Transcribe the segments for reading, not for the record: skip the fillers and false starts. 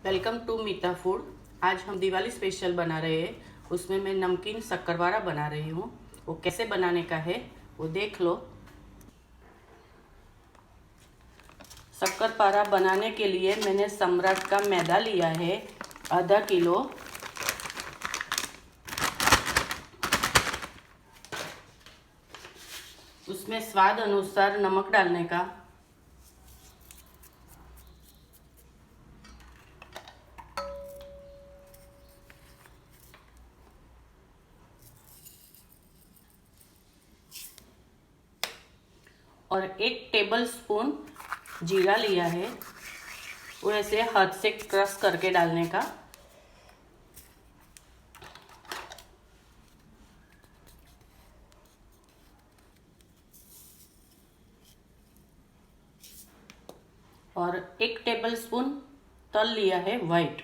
Welcome to Meeta food. आज हम Diwali special बना रहे हैं। उसमें मैं नमकीन शक्करपारा बना रही हूँ। वो कैसे बनाने का है वो देख लो। शक्करपारा बनाने के लिए मैंने सम्राट का मैदा लिया है आधा किलो। उसमें स्वाद अनुसार नमक डालने का। और 1 टेबल स्पून जीरा लिया है, वो ऐसे हाथ से क्रश करके डालने का। और 1 टेबल स्पून तल लिया है वाइट।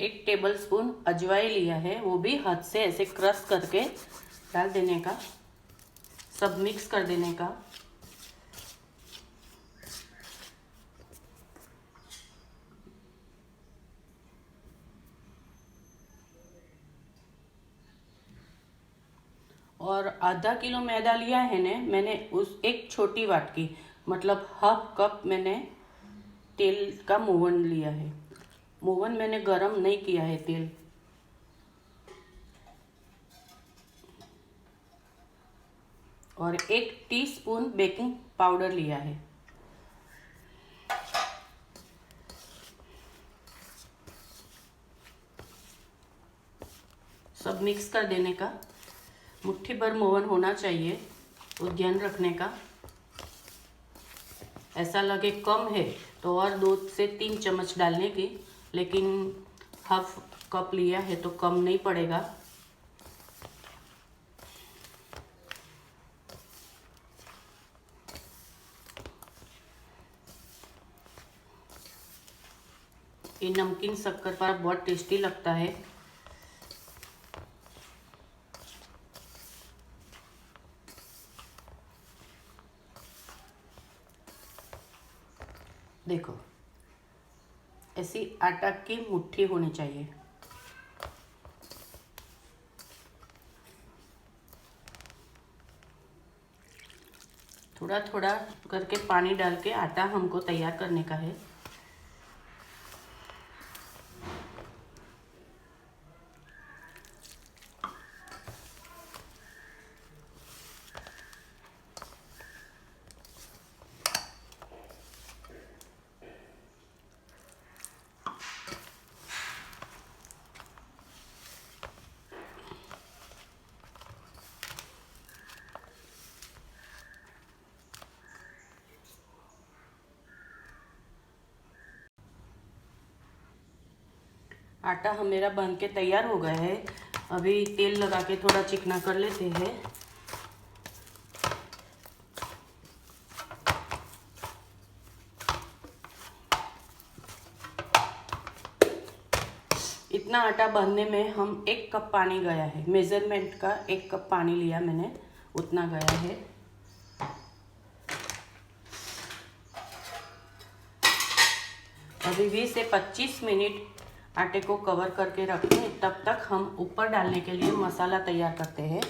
एक टेबल स्पून अजवाइन लिया है, वो भी हाथ से ऐसे क्रश करके डाल देने का। सब मिक्स कर देने का। और आधा किलो मैदा लिया है ने मैंने, उस एक छोटी वाटकी मतलब हाफ कप मैंने तेल का मोवन लिया है। मोवन मैंने गरम नहीं किया है तेल। और 1 टीस्पून बेकिंग पाउडर लिया है। सब मिक्स कर देने का। मुट्ठी भर मोवन होना चाहिए, वो ध्यान रखने का। ऐसा लगे कम है तो और 2 से 3 चम्मच डालने की, लेकिन हाफ कप लिया है तो कम नहीं पड़ेगा। ये नमकीन शक्करपारा बहुत टेस्टी लगता है। देखो, ऐसी आटा की मुट्ठी होनी चाहिए। थोड़ा थोड़ा करके पानी डाल के आटा हमको तैयार करने का है। आटा हम मेरा बन के तैयार हो गया है। अभी तेल लगा के थोड़ा चिकना कर लेते हैं। इतना आटा बांधने में हम 1 कप पानी गया है। मेजरमेंट का 1 कप पानी लिया मैंने, उतना गया है। अभी 20 से 25 मिनट आटे को कवर करके रखें। तब तक हम ऊपर डालने के लिए मसाला तैयार करते हैं।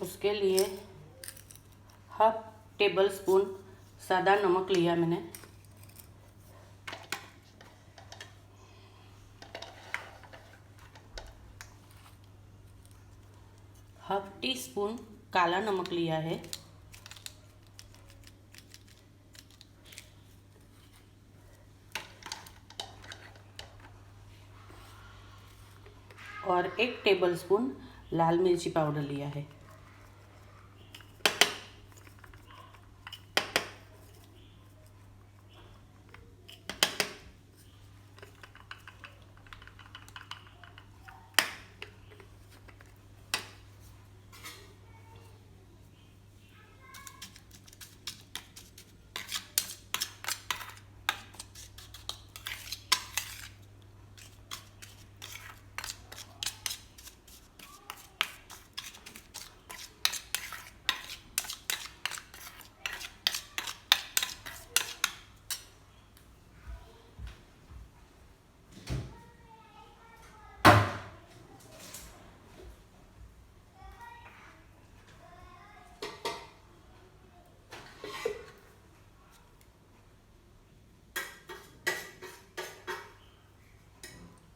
उसके लिए हाफ टेबल स्पून सादा नमक लिया मैंने। हाफ टी स्पून काला नमक लिया है। और 1 टेबल स्पून लाल मिर्ची पाउडर लिया है।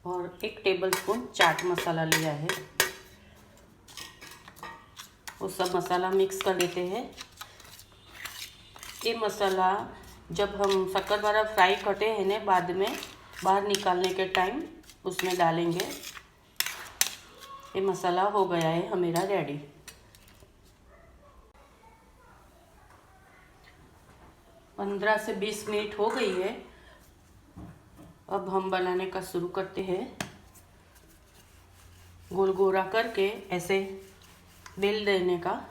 और 1 टेबलस्पून चाट मसाला लिया है। वो सब मसाला मिक्स कर लेते हैं। ये मसाला जब हम शक्करपारा फ्राई करते हैं ना, बाद में बाहर निकालने के टाइम उसमें डालेंगे। ये मसाला हो गया है मेरा रेडी। पंद्रह से 20 मिनट हो गई है। अब हम बनाने का शुरू करते हैं। गोल गोला करके ऐसे बेल देने का।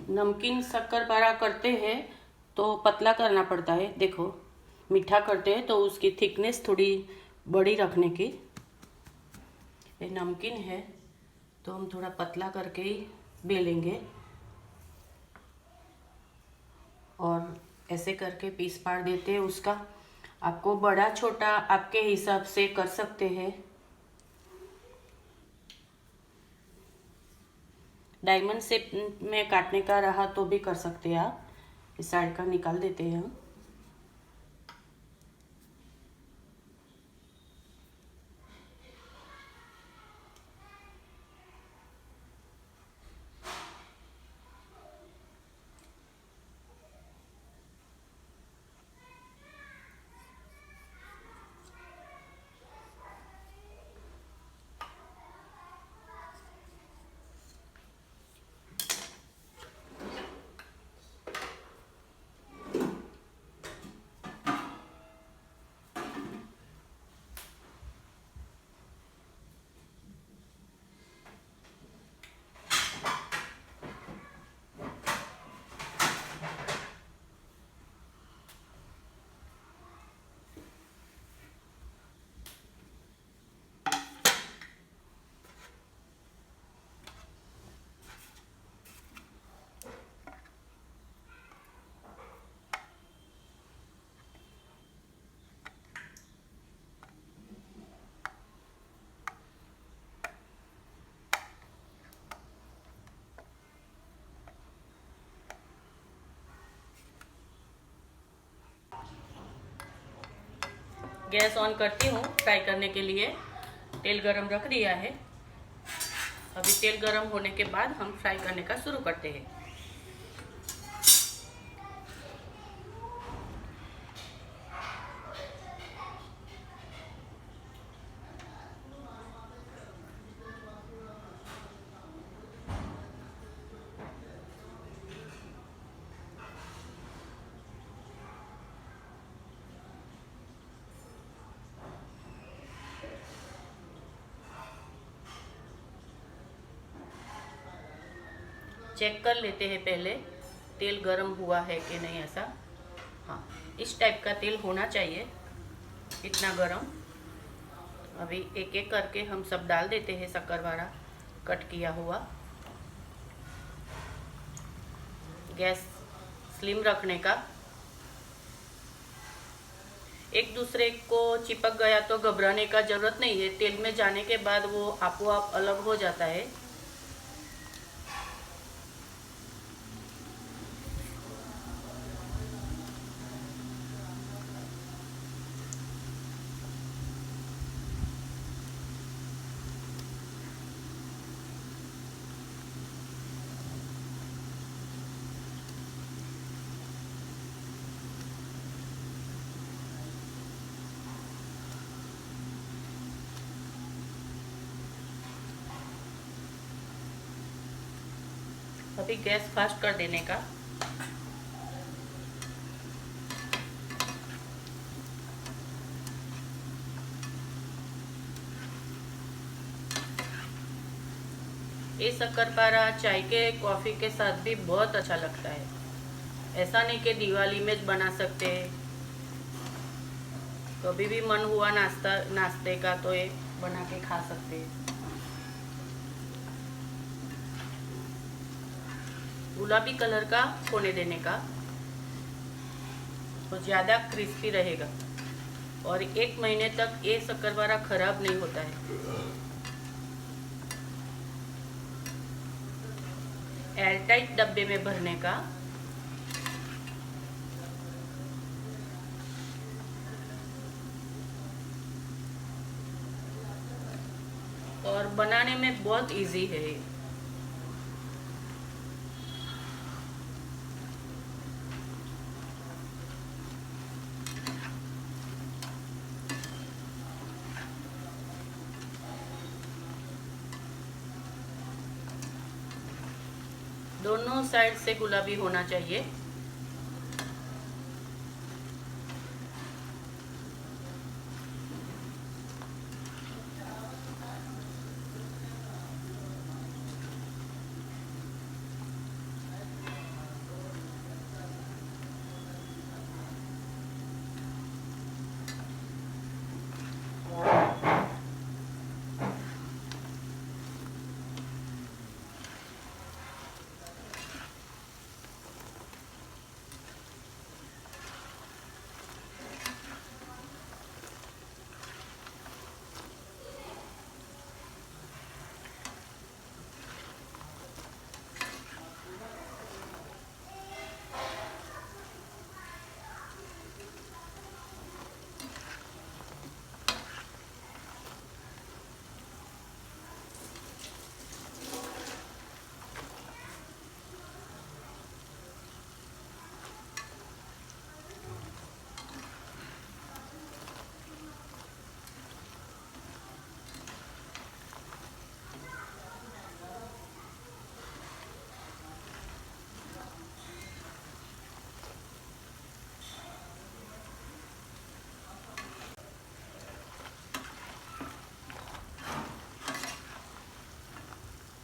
नमकीन शक्करपारा करते हैं तो पतला करना पड़ता है। देखो, मीठा करते हैं तो उसकी थिकनेस थोड़ी बड़ी रखने की। ये नमकीन है तो हम थोड़ा पतला करके ही बेलेंगे और ऐसे करके पीस पाड़ देते हैं उसका। आपको बड़ा छोटा आपके हिसाब से कर सकते हैं। डायमंड शेप में काटने का रहा तो भी कर सकते हैं आप। इस साइड का निकाल देते हैं हम। गैस ऑन करती हूँ फ्राई करने के लिए। तेल गरम रख दिया है। अभी तेल गरम होने के बाद हम फ्राई करने का शुरू करते हैं। चेक कर लेते हैं पहले तेल गरम हुआ है कि नहीं। ऐसा, हाँ, इस टाइप का तेल होना चाहिए, इतना गरम। अभी एक एक करके हम सब डाल देते हैं शक्करपारा कट किया हुआ। गैस स्लिम रखने का। एक दूसरे को चिपक गया तो घबराने का ज़रूरत नहीं है। तेल में जाने के बाद वो आपो आप अलग हो जाता है। अभी गैस फास्ट कर देने का। ये शक्करपारा चाय के कॉफ़ी के साथ भी बहुत अच्छा लगता है। ऐसा नहीं कि दिवाली में ज बना सकते हैं, कभी भी मन हुआ नाश्ते का तो ये बना के खा सकते हैं। गुलाबी कलर का होने देने का, तो ज़्यादा क्रिस्पी रहेगा और 1 महीने तक ये शक्करपारा खराब नहीं होता है। एयरटाइट डब्बे में भरने का। और बनाने में बहुत इजी है ये। दोनों साइड से गुलाबी होना चाहिए।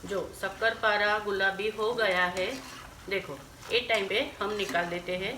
जो शक्करपारा गुलाबी हो गया है, देखो इस टाइम पे हम निकाल देते हैं।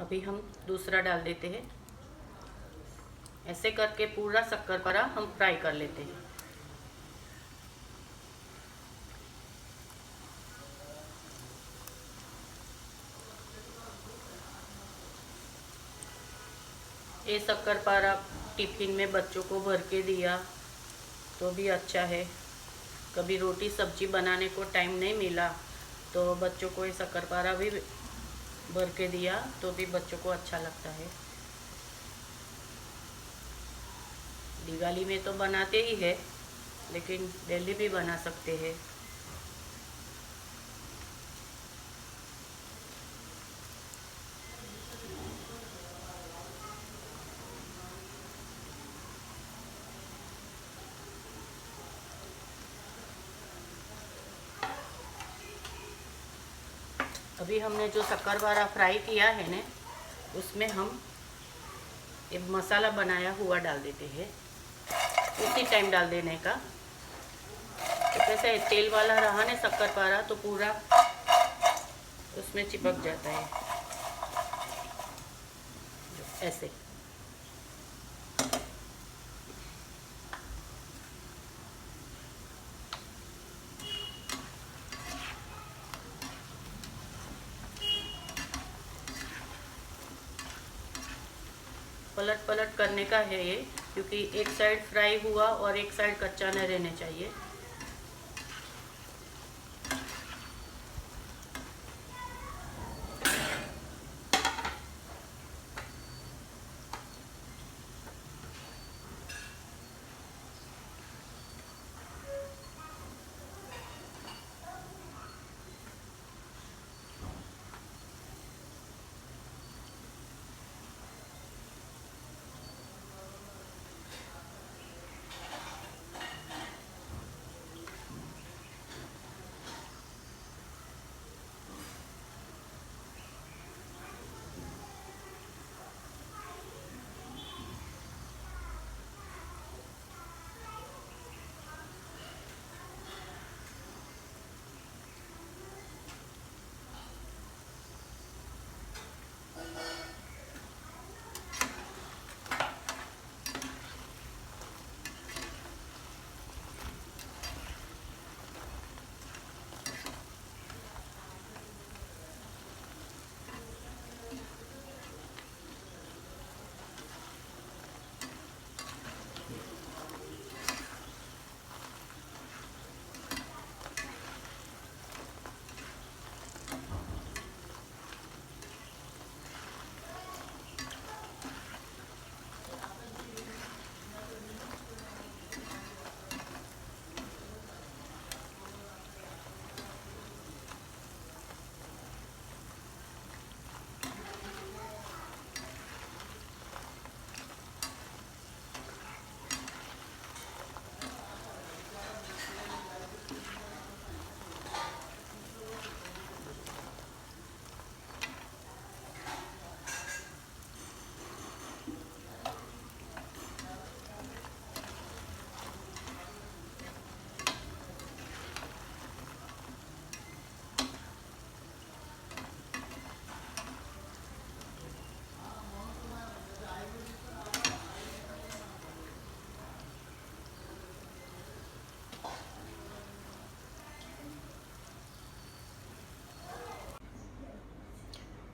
अभी हम दूसरा डाल देते हैं। ऐसे करके पूरा शक्करपारा हम फ्राई कर लेते हैं। ये शक्करपारा टिफिन में बच्चों को भर के दिया तो भी अच्छा है। कभी रोटी सब्जी बनाने को टाइम नहीं मिला तो बच्चों को ये शक्करपारा भी भर के दिया तो भी बच्चों को अच्छा लगता है। दिवाली में तो बनाते ही है, लेकिन डेली भी बना सकते हैं। अभी हमने जो शक्करपारा फ्राई किया है ना, उसमें हम एक मसाला बनाया हुआ डाल देते हैं। उसी टाइम डाल देने का। तो कैसे तेल वाला रहा ना शक्करपारा तो पूरा उसमें चिपक जाता है ऐसे। पलट पलट करने का है ये। क्योंकि एक साइड फ्राई हुआ और एक साइड कच्चा न रहने चाहिए।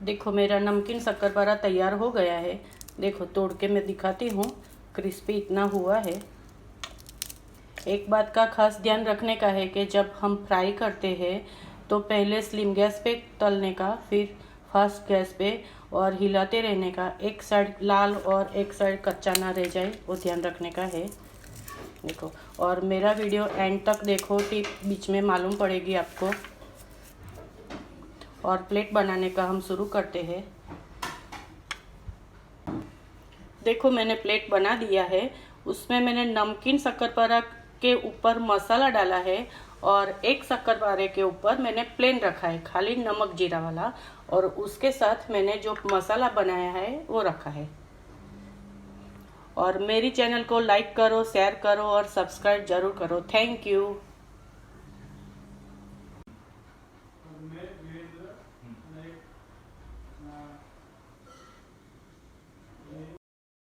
देखो मेरा नमकीन शक्करपारा तैयार हो गया है। देखो तोड़ के मैं दिखाती हूँ, क्रिस्पी इतना हुआ है। एक बात का खास ध्यान रखने का है कि जब हम फ्राई करते हैं तो पहले स्लिम गैस पे तलने का, फिर फास्ट गैस पे, और हिलाते रहने का। एक साइड लाल और एक साइड कच्चा ना रह जाए, वो ध्यान रखने का है। देखो, और मेरा वीडियो एंड तक देखो, टिप बीच में मालूम पड़ेगी आपको। और प्लेट बनाने का हम शुरू करते हैं। देखो मैंने प्लेट बना दिया है। उसमें मैंने नमकीन शक्करपारा के ऊपर मसाला डाला है और एक शक्करपारे के ऊपर मैंने प्लेन रखा है, खाली नमक जीरा वाला, और उसके साथ मैंने जो मसाला बनाया है वो रखा है। और मेरी चैनल को लाइक करो, शेयर करो और सब्सक्राइब जरूर करो। Thank you.